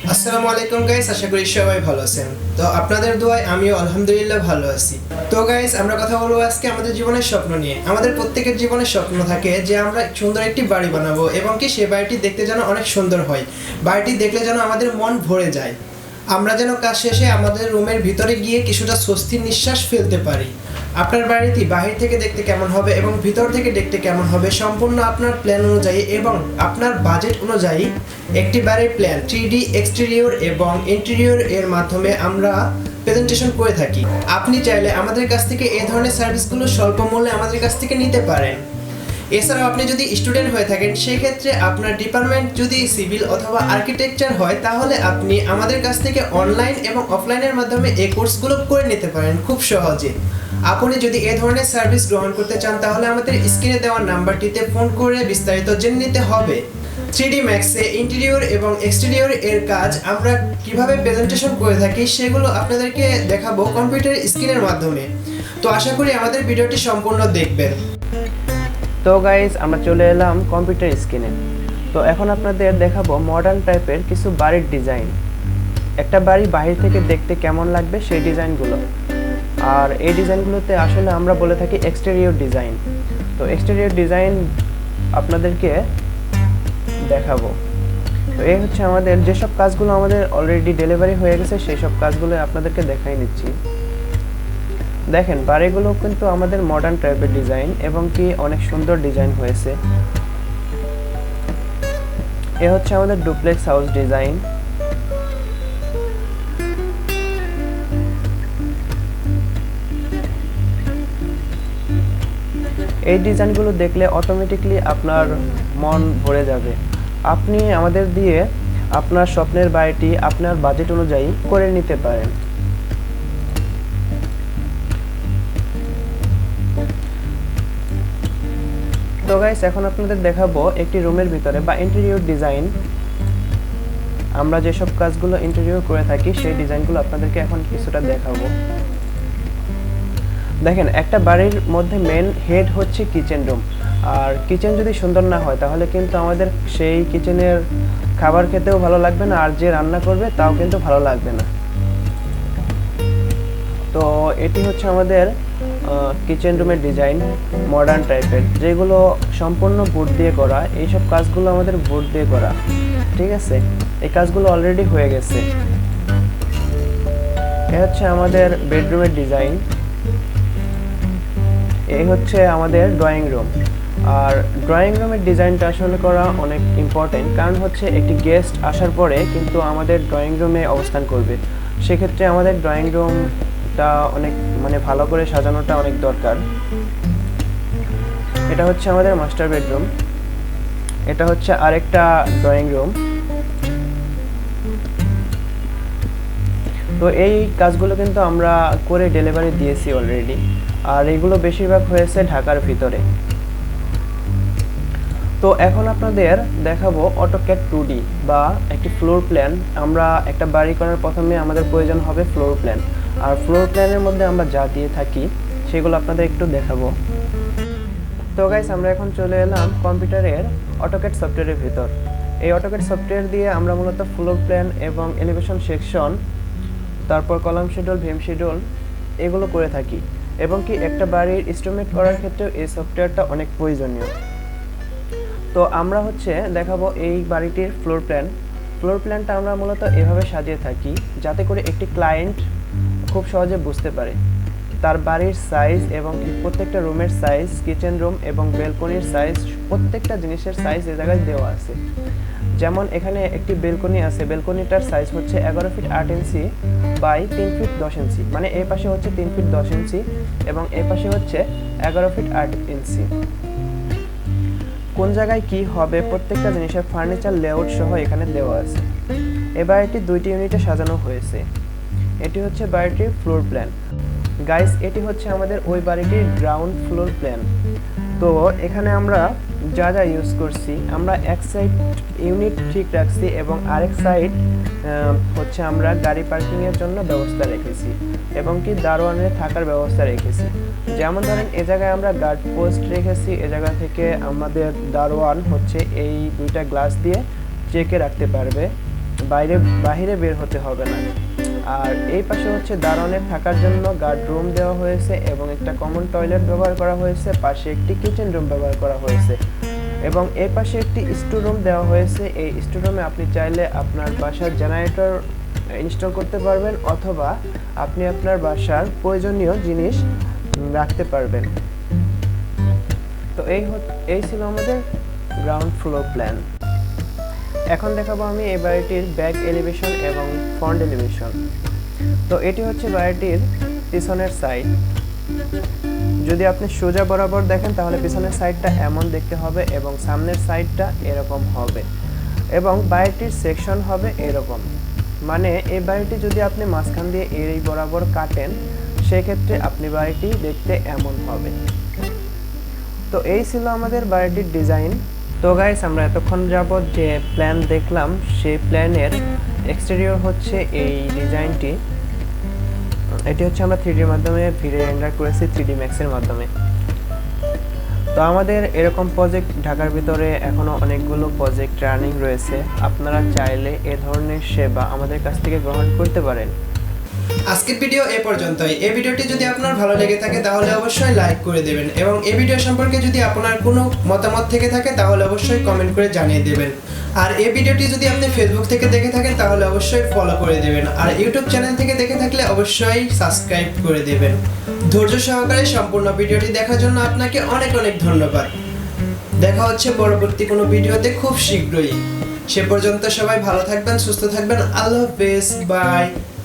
আসসালামু আলাইকুম গাইস, আশা করি সবাই ভালো আছেন। তো আপনাদের দোয়ায় আমিও আলহামদুলিল্লাহ ভালো আছি। তো গাইস, আমরা কথা বলবো আজকে আমাদের জীবনের স্বপ্ন নিয়ে। আমাদের প্রত্যেকের জীবনের স্বপ্ন থাকে যে আমরা সুন্দর একটি বাড়ি বানাবো এবং কি সেই বাড়িটি দেখতে যেন অনেক সুন্দর হয়, বাড়িটি দেখলে যেন আমাদের মন ভরে যায়, আমরা যেন কাজ শেষে আমাদের রুমের ভিতরে গিয়ে কিছুটা স্বস্তির নিঃশ্বাস ফেলতে পারি। আপনার বাড়িটি বাহির থেকে দেখতে কেমন হবে এবং ভিতর থেকে দেখতে কেমন হবে সম্পূর্ণ আপনার প্ল্যান অনুযায়ী এবং আপনার বাজেট অনুযায়ী একটি বাড়ির প্ল্যান 3D এক্সটেরিয়র এবং ইন্টেরিয়র এর মাধ্যমে আমরা প্রেজেন্টেশন করে থাকি। আপনি চাইলে আমাদের কাছ থেকে এই ধরনের সার্ভিসগুলো স্বল্প মূল্যে আমাদের কাছ থেকে নিতে পারেন। এছাড়াও আপনি যদি স্টুডেন্ট হয়ে থাকেন, সেক্ষেত্রে আপনার ডিপার্টমেন্ট যদি সিভিল অথবা আর্কিটেকচার হয়, তাহলে আপনি আমাদের কাছ থেকে অনলাইন এবং অফলাইনের মাধ্যমে এই কোর্সগুলো করে নিতে পারেন খুব সহজে। আপনি যদি এ ধরনের সার্ভিস গ্রহণ করতে চান, তাহলে আমাদের স্ক্রিনে দেওয়া নাম্বারটিতে ফোন করে বিস্তারিত জেনে নিতে হবে। 3D ম্যাক্সে ইন্টেরিয়র এবং এক্সটেরিয়র এর কাজ আমরা কিভাবে প্রেজেন্টেশন করে থাকি সেগুলো আপনাদেরকে দেখাবো কম্পিউটার স্ক্রিনের মাধ্যমে। তো আশা করি আমাদের ভিডিওটি সম্পূর্ণ দেখবেন। তো গাইজ, আমরা চলে এলাম কম্পিউটার স্ক্রিনে। তো এখন আপনাদের দেখাবো মডার্ন টাইপের কিছু বাড়ির ডিজাইন। একটা বাড়ি বাহির থেকে দেখতে কেমন লাগবে সেই ডিজাইনগুলো। আর এই ডিজাইনগুলোতে আসলে আমরা বলে থাকি এক্সটেরিয়র ডিজাইন। তো এক্সটেরিয়র ডিজাইন আপনাদেরকে দেখাবো। তো এই হচ্ছে আমাদের যেসব কাজগুলো আমাদের অলরেডি ডেলিভারি হয়ে গেছে, সেই সব কাজগুলো আপনাদেরকে দেখাই নিচ্ছি। দেখেন, বাড়িগুলো কিন্তু আমাদের মডার্ন টাইপের ডিজাইন এবং কি অনেক সুন্দর ডিজাইন হয়েছে। এ হচ্ছে আমাদের ডুপ্লেক্স হাউস ডিজাইন। এই ডিজাইনগুলো দেখলে অটোমেটিকলি আপনার মন ভরে যাবে। আপনি আমাদের দিয়ে আপনার স্বপ্নের বাড়িটি আপনার বাজেট অনুযায়ী করে নিতে পারেন। তো গাইস, এখন আপনাদের দেখাবো একটি রুমের ভিতরে বা ইন্টেরিয়র ডিজাইন। আমরা যেসব কাজগুলো ইন্টেরিয়র করে থাকি সেই ডিজাইনগুলো আপনাদেরকে এখন কিছুটা দেখাবো। দেখেন, একটা বাড়ির মধ্যে মেন হেড হচ্ছে কিচেন রুম। আর কিচেন যদি সুন্দর না হয়, তাহলে কিন্তু আমাদের সেই কিচেনের খাবার খেতেও ভালো লাগবে না, আর যে রান্না করবে তাও কিন্তু ভালো লাগবে না। তো এটি হচ্ছে আমাদের কিচেন রুমের ডিজাইন, মডার্ন টাইপের, যেগুলো সম্পূর্ণ বোর্ড দিয়ে করা। এইসব কাজগুলো আমাদের বোর্ড দিয়ে করা, ঠিক আছে? এই কাজগুলো অলরেডি হয়ে গেছে। এ হচ্ছে আমাদের বেডরুমের ডিজাইন। এই হচ্ছে আমাদের ড্রয়িং রুম। আর ড্রয়িং রুমের ডিজাইনটা আসলে করা অনেক ইম্পর্টেন্ট, কারণ হচ্ছে একটি গেস্ট আসার পরে কিন্তু আমাদের ড্রয়িং রুমে অবস্থান করবে। সেক্ষেত্রে আমাদের ড্রয়িং রুমটা অনেক ভালো করে সাজানোটা অনেক দরকার। এটা হচ্ছে আমাদের মাস্টার বেডরুম। এটা হচ্ছে আরেকটা ড্রয়িং রুম। তো এই কাজগুলো কিন্তু আমরা করে ডেলিভারি দিয়েছি অলরেডি। আর এগুলো বেশিরভাগ হয়েছে ঢাকার ভিতরে। তো এখন আপনাদের দেখাবো অটোক্যাড 2D বা একটি ফ্লোর প্ল্যান। আমরা একটা বাড়ি করার প্রথমে আমাদের প্রয়োজন হবে ফ্লোর প্ল্যান। আর ফ্লোর প্ল্যানের মধ্যে আমরা যা দিয়ে থাকি সেগুলো আপনাদের একটু দেখাবো। তো গাইস, আমরা এখন চলে এলাম কম্পিউটারের অটোক্যাড সফটওয়্যারের ভিতর। এই অটোক্যাড সফটওয়্যার দিয়ে আমরা মূলত ফ্লোর প্ল্যান এবং এলিভেশন সেকশন, তারপর কলাম শিডিউল, ভীম শিডিউল এগুলো করে থাকি। এবং কি একটা বাড়ির এস্টিমেট করার ক্ষেত্রেও এই সফটওয়্যারটা অনেক প্রয়োজনীয়। তো আমরা দেখাবো এই বাড়িটির ফ্লোর প্ল্যান। ফ্লোর প্ল্যানটা আমরা মূলত এভাবে সাজিয়ে থাকি যাতে করে একটি ক্লায়েন্ট খুব সহজে বুঝতে পারে তার বাড়ির সাইজ এবং প্রত্যেকটা রুমের সাইজ, কিচেন রুম এবং বেলকনির সাইজ, প্রত্যেকটা জিনিসের সাইজ এ জায়গায় দেওয়া আছে। যেমন এখানে একটি বেলকনি আছে, বেলকনিটার সাইজ হচ্ছে 11 ফিট 8 ইঞ্চি বাই 3 ফিট 10 ইঞ্চি, মানে এই পাশে হচ্ছে 3 ফিট 10 ইঞ্চি এবং এই পাশে হচ্ছে 11 ফিট 8 ইঞ্চি। কোন জায়গায় কি হবে প্রত্যেকটা জিনিসের ফার্নিচার লেআউট সহ এখানে দেওয়া আছে। এই বাড়িটি 2টি ইউনিটে সাজানো হয়েছে। এটি হচ্ছে বাড়িটির ফ্লোর প্ল্যান। গাইস, এটি হচ্ছে আমাদের ওই বাড়িটির গ্রাউন্ড ফ্লোর প্ল্যান। তো এখানে আমরা যা যা ইউজ করছি, আমরা এক সাইড ইউনিট ঠিক রাখছি এবং আরেক সাইড হচ্ছে আমরা গাড়ি পার্কিংয়ের জন্য ব্যবস্থা রেখেছি এবং কি দারোয়ানের থাকার ব্যবস্থা রেখেছি। যেমন ধরেন, এ জায়গায় আমরা গার্ড পোস্ট রেখেছি। এ জায়গা থেকে আমাদের দারোয়ান এই 2টা গ্লাস দিয়ে চেকে রাখতে পারবে বাইরে বের হতে হবে না। আর এই পাশে হচ্ছে দারোয়ানের থাকার জন্য গার্ড রুম দেওয়া হয়েছে এবং একটা কমন টয়লেট ব্যবহার করা হয়েছে, পাশে একটি কিচেন রুম ব্যবহার করা হয়েছে এবং এই পাশে একটি স্টোর রুম দেওয়া হয়েছে। এই স্টোর রুমে আপনি চাইলে আপনার বাসার জেনারেটর ইনস্টল করতে পারবেন অথবা আপনি আপনার বাসার প্রয়োজনীয় জিনিস রাখতে পারবেন। তো এই ছিল আমাদের গ্রাউন্ড ফ্লোর প্ল্যান। এখন দেখাবো আমি এই বাড়িটির ব্যাক এলিভেশন এবং ফ্রন্ট এলিভেশন। তো এটি হচ্ছে বাড়িটির পিছনের সাইড। যদি আপনি সোজা বরাবর দেখেন তাহলে পিছনের সাইডটা এমন দেখতে হবে এবং সামনের সাইডটা এরকম হবে এবং বাড়িটির সেকশন হবে এরকম। মানে এই বাড়িটি যদি আপনি মাঝখান দিয়ে এই বরাবর কাটেন সেক্ষেত্রে আপনি বাড়িটি দেখতে এমন হবে। তো এই ছিল আমাদের বাড়িটির ডিজাইন। তো গাইস, আমরা এতক্ষণ যাবত যে প্ল্যান দেখলাম সেই প্ল্যানের এক্সটেরিয়র হচ্ছে এই ডিজাইনটি। এটি হচ্ছে আমরা 3D মাধ্যমে রেন্ডার করেছি 3D Max এর মাধ্যমে। তো আমাদের এরকম প্রজেক্ট ঢাকার ভিতরে এখনো অনেকগুলো প্রজেক্ট রানিং রয়েছে। আপনারা চাইলে এ ধরনের সেবা আমাদের কাছ থেকে গ্রহণ করতে পারেন। আজকের ভিডিও এ পর্যন্তই। এই ভিডিওটি যদি আপনার ভালো লেগে থাকে তাহলে অবশ্যই লাইক করে দেবেন এবং এই ভিডিও সম্পর্কে যদি আপনার কোনো মতামত থেকে থাকে তাহলে অবশ্যই কমেন্ট করে জানিয়ে দেবেন। আর এই ভিডিওটি যদি আপনি ফেসবুক থেকে দেখে থাকেন তাহলে অবশ্যই ফলো করে দেবেন আর ইউটিউব চ্যানেল থেকে দেখে থাকলে অবশ্যই সাবস্ক্রাইব করে দেবেন। ধৈর্য সহকারে সম্পূর্ণ ভিডিওটি দেখার জন্য আপনাকে অনেক অনেক ধন্যবাদ। দেখা হচ্ছে পরবর্তী কোনো ভিডিওতে খুব শীঘ্রই। সে পর্যন্ত সবাই ভালো থাকবেন, সুস্থ থাকবেন। আল্লাহ হাফেজ, বাই।